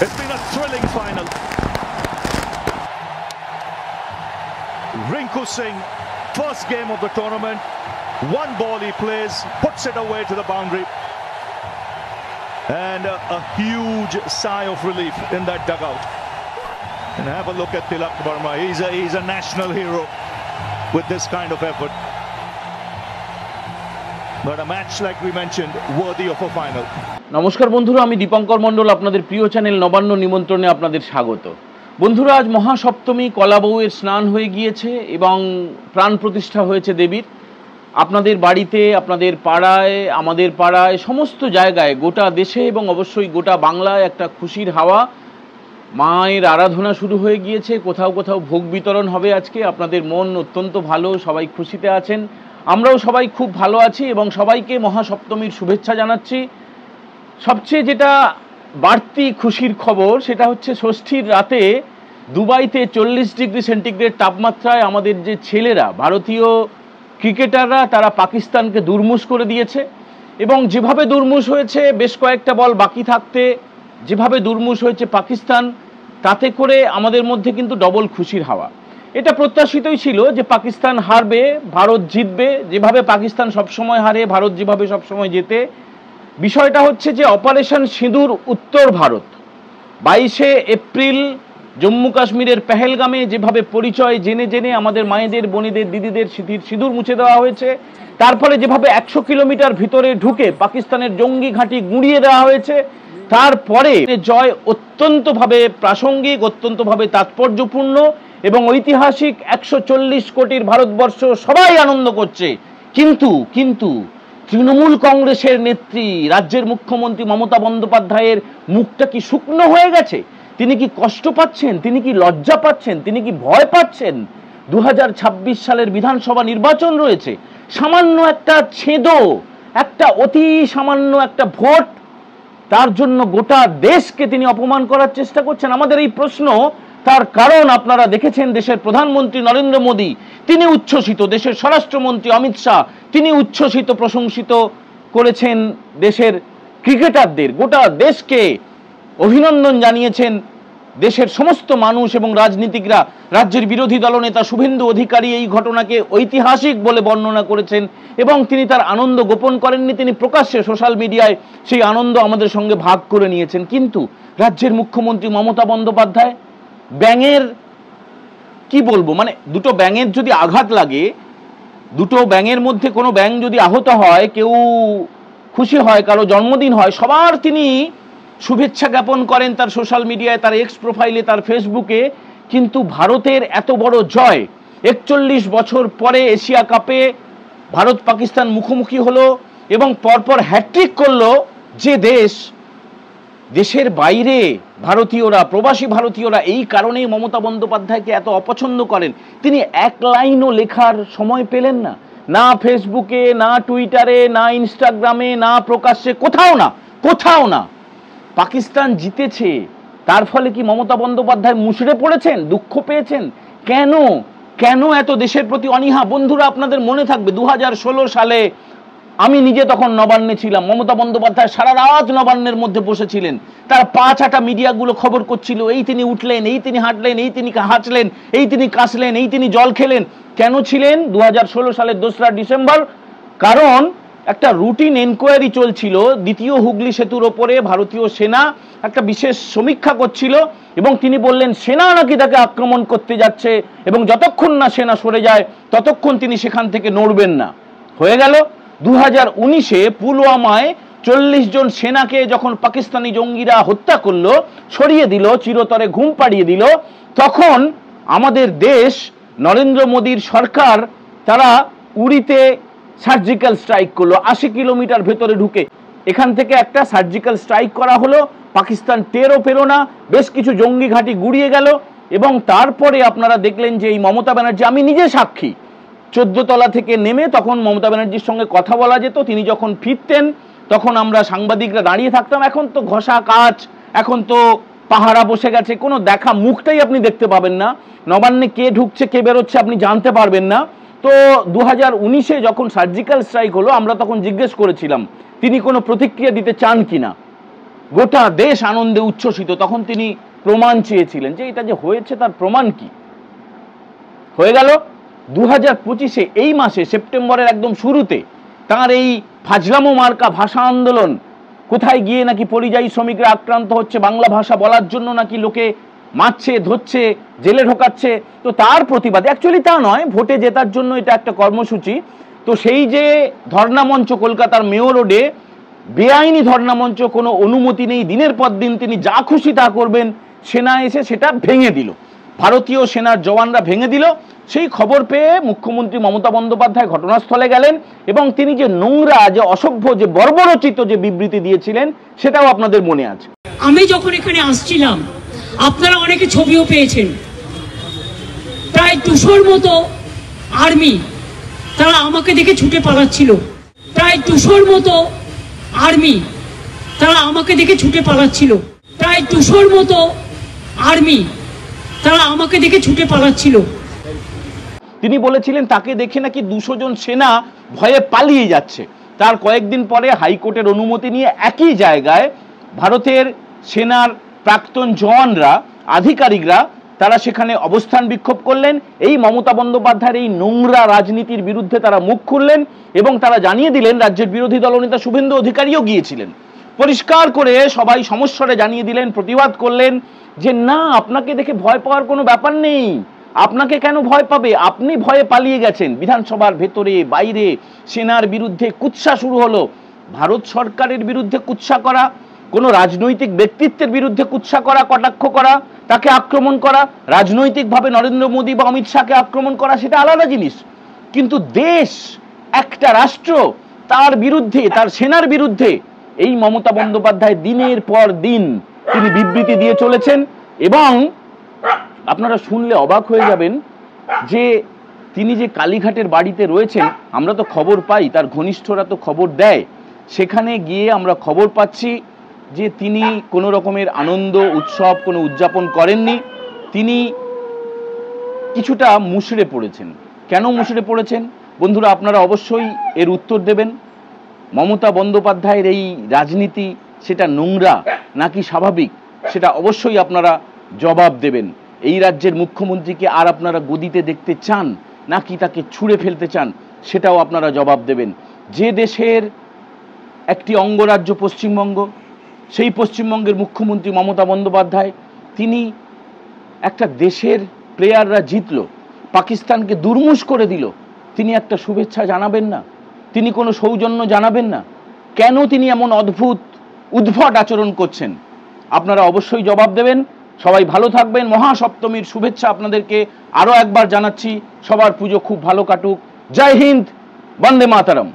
It's been a thrilling final. Rinku Singh, first game of the tournament. One ball he plays, puts it away to the boundary. And a huge sigh of relief in that dugout. And have a look at Tilak Verma. He's a national hero with this kind of effort. But a match, like we mentioned, worthy of a final. নমস্কার বন্ধুরা, আমি দীপঙ্কর মণ্ডল আপনাদের প্রিয় channel Nabanna নিমন্ত্রণে আপনাদের স্বাগত। বন্ধুরা, আজ মহাসপ্তমী, কলাবউয়ের স্নান হয়ে গিয়েছে এবং প্রাণ প্রতিষ্ঠা হয়েছে দেবীর। আপনাদের বাড়িতে, আপনাদের পাড়ায়, আমাদের পাড়ায়, সমস্ত জায়গায়, গোটা দেশে এবং অবশ্যই গোটা বাংলায় একটা খুশির হাওয়া। মায়ের আরাধনা শুরু হয়ে গিয়েছে, কোথাও কোথাও ভোগ বিতরণ হবে আজকে। আপনাদের মন অত্যন্ত ভালো, সবাই খুশিতে আছেন, আমরাও সবাই খুব ভালো আছি এবং সবাইকে মহাসপ্তমীর শুভেচ্ছা জানাচ্ছি। সবচেয়ে যেটা বাড়তি খুশির খবর সেটা হচ্ছে ষষ্ঠীর রাতে দুবাইতে 40 ডিগ্রি সেন্টিগ্রেড তাপমাত্রায় আমাদের যে ছেলেরা, ভারতীয় ক্রিকেটাররা, তারা পাকিস্তানকে দুর্মুষ করে দিয়েছে। এবং যেভাবে দুর্মুষ হয়েছে, বেশ কয়েকটা বল বাকি থাকতে যেভাবে দুর্মুষ হয়েছে পাকিস্তান, তাতে করে আমাদের মধ্যে কিন্তু ডবল খুশির হাওয়া। এটা প্রত্যাশিতই ছিল যে পাকিস্তান হারবে, ভারত জিতবে। যেভাবে পাকিস্তান সবসময় হারে, ভারত যেভাবে সবসময় জেতে। বিষয়টা হচ্ছে যে অপারেশন সিঁদুর উত্তর ভারত, 22শে এপ্রিল জম্মু কাশ্মীরের পেহেলগামে যেভাবে পরিচয় জেনে জেনে আমাদের মায়েদের, বোনেদের, দিদিদের স্মৃতির সিঁদুর মুছে দেওয়া হয়েছে, তারপরে যেভাবে 100 কিলোমিটার ভিতরে ঢুকে পাকিস্তানের জঙ্গি ঘাঁটি গুঁড়িয়ে দেওয়া হয়েছে, তারপরে জয় অত্যন্তভাবে প্রাসঙ্গিক, অত্যন্তভাবে তাৎপর্যপূর্ণ এবং ঐতিহাসিক। 140 কোটির ভারতবর্ষ সবাই আনন্দ করছে। কিন্তু তৃণমূল কংগ্রেসের নেত্রী, রাজ্যের মুখ্যমন্ত্রী মমতা বন্দ্যোপাধ্যায়ের মুখটা কি শুকনো হয়ে গেছে? তিনি কি কষ্ট পাচ্ছেন? তিনি কি লজ্জা পাচ্ছেন? তিনি কি ভয় পাচ্ছেন? 2026 সালের বিধানসভা নির্বাচন রয়েছে। সামান্য একটা ছেদো, একটা অতি সামান্য একটা ভোট, তার জন্য গোটা দেশকে তিনি অপমান করার চেষ্টা করছেন। আমাদের এই প্রশ্ন, তার কারণ আপনারা দেখেছেন দেশের প্রধানমন্ত্রী নরেন্দ্র মোদী, তিনি উচ্ছ্বসিত। দেশের স্বরাষ্ট্রমন্ত্রী অমিত শাহ, তিনি উচ্ছ্বসিত, প্রশংসিত করেছেন দেশের ক্রিকেটারদের। গোটা দেশকে অভিনন্দন জানিয়েছেন দেশের সমস্ত মানুষ এবং রাজনীতিকরা। রাজ্যের বিরোধী দলনেতা শুভেন্দু অধিকারী এই ঘটনাকে ঐতিহাসিক বলে বর্ণনা করেছেন এবং তিনি তার আনন্দ গোপন করেননি। তিনি প্রকাশ্যে সোশ্যাল মিডিয়ায় সেই আনন্দ আমাদের সঙ্গে ভাগ করে নিয়েছেন। কিন্তু রাজ্যের মুখ্যমন্ত্রী মমতা বন্দ্যোপাধ্যায়, ব্যাঙের কি বলবো, মানে দুটো ব্যাঙের যদি আঘাত লাগে, দুটো ব্যাঙের মধ্যে কোনো ব্যাঙ যদি আহত হয়, কেউ খুশি হয়, কারো জন্মদিন হয়, সবার তিনি শুভেচ্ছা জ্ঞাপন করেন তার সোশ্যাল মিডিয়ায়, তার এক্স প্রোফাইলে, তার ফেসবুকে। কিন্তু ভারতের এত বড় জয়, 41 বছর পরে এশিয়া কাপে ভারত পাকিস্তান মুখোমুখি হলো এবং পরপর হ্যাট্রিক করলো যে দেশের বাইরে ভারতীয়রা, প্রবাসী ভারতীয়রা এই কারণেই মমতা বন্দ্যোপাধ্যায়কে এত অপছন্দ করেন। তিনি এক লাইনও লেখার সময় পেলেন না, না ফেসবুকে, না টুইটারে, না ইনস্টাগ্রামে, না প্রকাশ্যে, কোথাও না। পাকিস্তান জিতেছে, তার ফলে কি মমতা বন্দ্যোপাধ্যায় মুষড়ে পড়েছেন, দুঃখ পেয়েছেন? কেন এত দেশের প্রতি অনীহা? বন্ধুরা, আপনাদের মনে থাকবে 2016 সালে আমি নিজে তখন নবান্নে ছিলাম। মমতা বন্দ্যোপাধ্যায় সারা রাত নবান্নের মধ্যে বসেছিলেন। তার 5-8টা মিডিয়াগুলো খবর করছিল, এই তিনি উঠলেন, এই তিনি হাঁটলেন, এই তিনি হাঁচলেন, এই তিনি কাশলেন, এই তিনি জল খেলেন। কেন ছিলেন 2016 সালের 2রা ডিসেম্বর? কারণ একটা রুটিন এনকোয়ারি চলছিল, দ্বিতীয় হুগলি সেতুর ওপরে ভারতীয় সেনা একটা বিশেষ সমীক্ষা করছিল এবং তিনি বললেন সেনা নাকি তাকে আক্রমণ করতে যাচ্ছে এবং যতক্ষণ না সেনা সরে যায় ততক্ষণ তিনি সেখান থেকে নড়বেন না। হয়ে গেল 2019-এ পুলওয়ামায় 40 জন সেনাকে যখন পাকিস্তানি জঙ্গিরা হত্যা করলো, সরিয়ে দিল, চিরতরে ঘুম পাড়িয়ে দিল, তখন আমাদের দেশ, নরেন্দ্র মোদীর সরকার, তারা উড়িতে সার্জিক্যাল স্ট্রাইক করলো। 80 কিলোমিটার ভেতরে ঢুকে এখান থেকে একটা সার্জিক্যাল স্ট্রাইক করা হলো। পাকিস্তান টেরও পেল না, বেশ কিছু জঙ্গি ঘাঁটি গুড়িয়ে গেল এবং তারপরে আপনারা দেখলেন যে এই মমতা ব্যানার্জি, আমি নিজে সাক্ষী, 14 তলা থেকে নেমে তখন মমতা ব্যানার্জির সঙ্গে কথা বলা যেত। তিনি যখন ফিরতেন তখন আমরা সাংবাদিকরা দাঁড়িয়ে থাকতাম। এখন তো ঘষা কাচ, এখন তো পাহারা বসে গেছে, কোনো দেখা মুখটাই আপনি দেখতে পাবেন না। নবান্নে কে ঢুকছে কে বেরোচ্ছে আপনি জানতে পারবেন না। তো 2019-এ যখন সার্জিক্যাল স্ট্রাইক হলো, আমরা তখন জিজ্ঞেস করেছিলাম তিনি কোনো প্রতিক্রিয়া দিতে চান কিনা। গোটা দেশ আনন্দে উচ্ছ্বসিত। তখন তিনি প্রমাণ চেয়েছিলেন যে এটা যে হয়েছে তার প্রমাণ কি। হয়ে গেল 2025-এ এই মাসে সেপ্টেম্বরের একদম শুরুতে তার এই ফাজলামো মার্কা ভাষা আন্দোলন, কোথায় গিয়ে নাকি পরিযায়ী শ্রমিকরা আক্রান্ত হচ্ছে, বাংলা ভাষা বলার জন্য নাকি লোকে মারছে, ধরছে, জেলে ঢোকাচ্ছে, তো তার প্রতিবাদে, অ্যাকচুয়ালি তা নয়, ভোটে জেতার জন্য এটা একটা কর্মসূচি। তো সেই যে ধর্ণামঞ্চ কলকাতার মেয়র রোডে, বেআইনি ধর্ণামঞ্চ, কোনো অনুমতি নেই, দিনের পর দিন তিনি যা খুশি তা করবেন, সেনা এসে সেটা ভেঙে দিল, ভারতীয় সেনার জওয়ানরা ভেঙে দিল। সেই খবর পেয়ে মুখ্যমন্ত্রী মমতা বন্দ্যোপাধ্যায় ঘটনাস্থলে গেলেন এবং তিনি যে নোংরা, যে অসভ্য, যে বর্বরচিত যে বিবৃতি দিয়েছিলেন সেটাও আপনাদের মনে আছে। আমি যখন এখানে আসছিলাম আপনারা অনেকে ছবিও পেয়েছেন, প্রায় 200-র মতো আর্মি তারা আমাকে দেখে ছুটে পালাচ্ছিল, প্রায় 200-র মতো আর্মি তারা আমাকে দেখে ছুটে পালাচ্ছিল, প্রায় 200-র মতো আর্মি তারা আমাকে দেখে ছুটে পালাচ্ছিল। তিনি বলেছিলেন তাকে দেখে নাকি 200 জন সেনা ভয়ে পালিয়ে যাচ্ছে। তার কয়েকদিন পরে হাইকোর্টের অনুমতি নিয়ে একই জায়গায় ভারতের সেনার প্রাক্তন জওয়ানরা, আধিকারিকরা, তারা সেখানে অবস্থান বিক্ষোভ করলেন। এই মমতা বন্দ্যোপাধ্যায়ের এই নোংরা রাজনীতির বিরুদ্ধে তারা মুখ খুললেন এবং তারা জানিয়ে দিলেন, রাজ্যের বিরোধী দলনেতা শুভেন্দু অধিকারীও গিয়েছিলেন, পরিষ্কার করে সবাই সমস্বরে জানিয়ে দিলেন, প্রতিবাদ করলেন যে না, আপনাকে দেখে ভয় পাওয়ার কোনো ব্যাপার নেই, আপনাকে কেন ভয় পাবে, আপনি ভয়ে পালিয়ে গেছেন। বিধানসভার ভেতরে বাইরে সেনার বিরুদ্ধে কুৎসা শুরু হলো। ভারত সরকারের বিরুদ্ধে কুৎসা করা, কোনো রাজনৈতিক ব্যক্তিত্বের বিরুদ্ধে কুৎসা করা, কটাক্ষ করা, তাকে আক্রমণ করা, রাজনৈতিকভাবে নরেন্দ্র মোদী বা অমিত শাহকে আক্রমণ করা, সেটা আলাদা জিনিস। কিন্তু দেশ, একটা রাষ্ট্র, তার বিরুদ্ধে, তার সেনার বিরুদ্ধে এই মমতা বন্দ্যোপাধ্যায় দিনের পর দিন তিনি বিবৃতি দিয়ে চলেছেন। এবং আপনারা শুনলে অবাক হয়ে যাবেন যে তিনি যে কালীঘাটের বাড়িতে রয়েছেন, আমরা তো খবর পাই, তার ঘনিষ্ঠরা তো খবর দেয়, সেখানে গিয়ে আমরা খবর পাচ্ছি যে তিনি কোনো রকমের আনন্দ উৎসব কোনো উদযাপন করেননি, তিনি কিছুটা মুষড়ে পড়েছেন। কেন মুষড়ে পড়েছেন বন্ধুরা, আপনারা অবশ্যই এর উত্তর দেবেন। মমতা বন্দ্যোপাধ্যায়ের এই রাজনীতি, সেটা নোংরা নাকি স্বাভাবিক, সেটা অবশ্যই আপনারা জবাব দেবেন। এই রাজ্যের মুখ্যমন্ত্রীকে আর আপনারা গদিতে দেখতে চান নাকি তাকে ছুঁড়ে ফেলতে চান, সেটাও আপনারা জবাব দেবেন। যে দেশের একটি অঙ্গরাজ্য পশ্চিমবঙ্গ, সেই পশ্চিমবঙ্গের মুখ্যমন্ত্রী মমতা বন্দ্যোপাধ্যায়, তিনি একটা দেশের প্লেয়াররা জিতলো, পাকিস্তানকে দুর্মুষ করে দিল, তিনি একটা শুভেচ্ছা জানাবেন না, তিনি কোনো সৌজন্য জানাবেন না? কেন তিনি এমন অদ্ভুত উদ্ভট আচরণ করছেন? আপনারা অবশ্যই জবাব দেবেন। সবাই ভালো থাকবেন। মহাসপ্তমীর শুভেচ্ছা আপনাদেরকে আরো একবার জানাচ্ছি। সবার পুজো খুব ভালো কাটুক। জয় হিন্দ, বন্দে মাতরম।